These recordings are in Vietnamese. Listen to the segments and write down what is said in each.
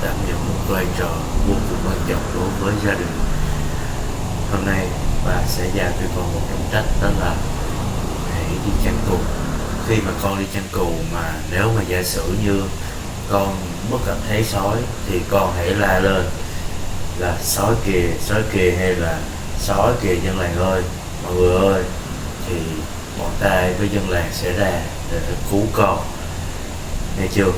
đảm nhận một vai trò vô cùng quan trọng đối với gia đình. Hôm nay bà sẽ giao cho con một trọng trách, đó là hãy đi chăn cừu. Khi mà con đi chăn cừu mà nếu mà giả sử như con bất gặp thấy sói thì con hãy la lên là sói kìa hay là sói kìa dân làng ơi, mọi người ơi, thì bọn ta với dân làng sẽ ra để cứu con, nghe chưa?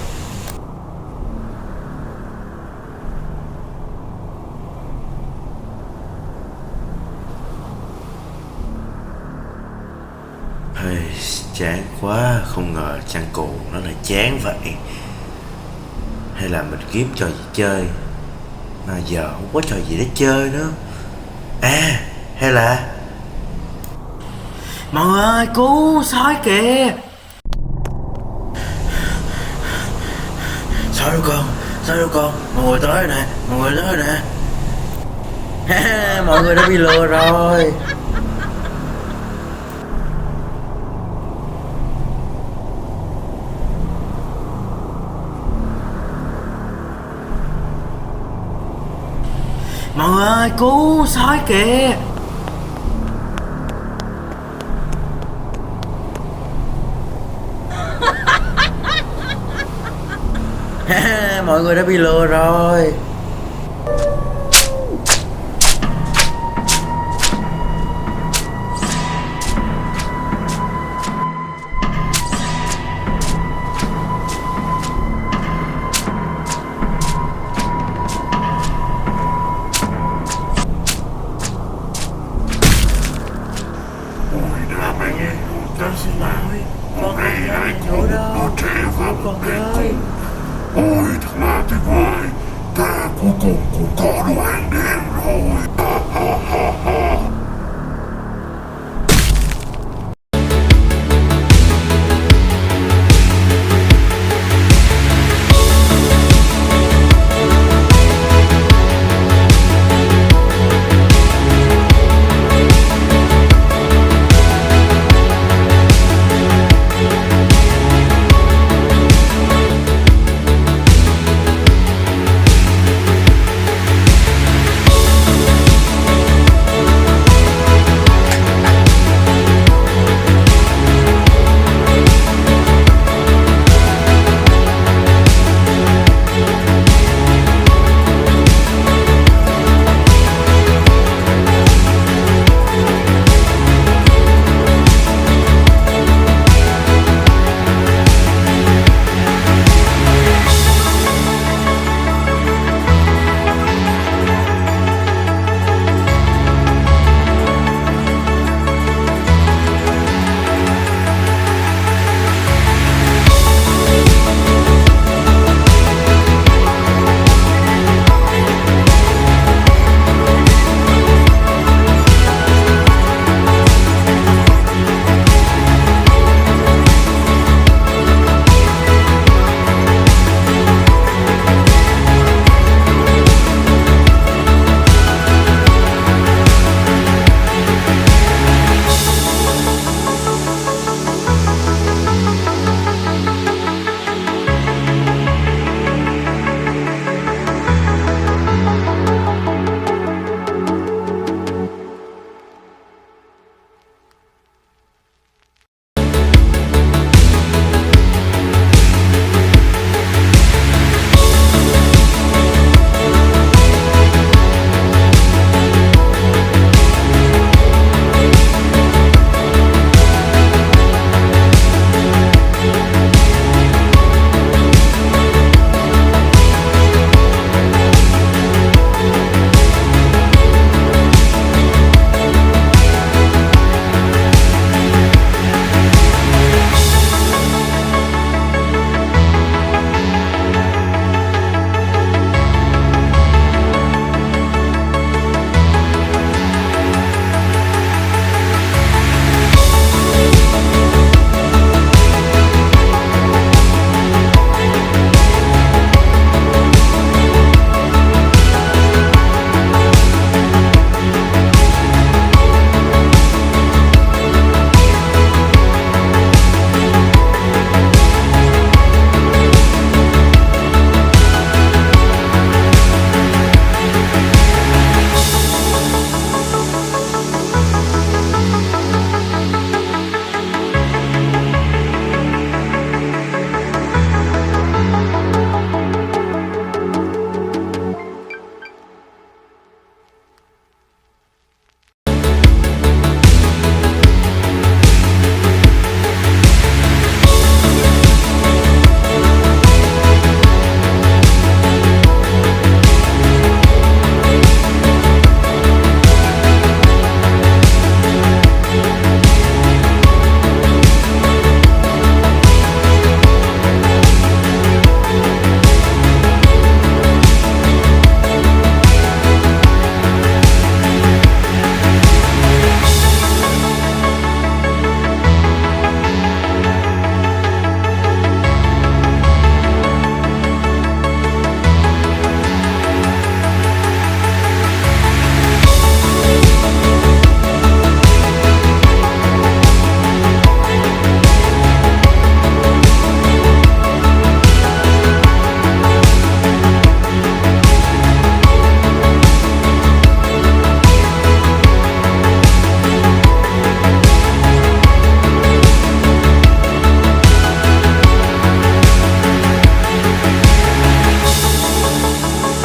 Hey, chán quá, không ngờ chăn cừu nó lại chán vậy. Hay là mình kiếm trò gì chơi, mà giờ không có trò gì để chơi nữa. À, hay là mọi người ơi, cứu sói kìa. Sói đâu con, mọi người tới nè, mọi người tới nè. Mọi người đã bị lừa rồi. Mọi người ơi, cứu sói kìa. Mọi người đã bị lừa rồi. Con xin lỗi, con không dám nhận nữa đâu, cứu con với. Ôi thật là tuyệt vời, ta cuối cùng cũng có đồ ăn đêm rồi.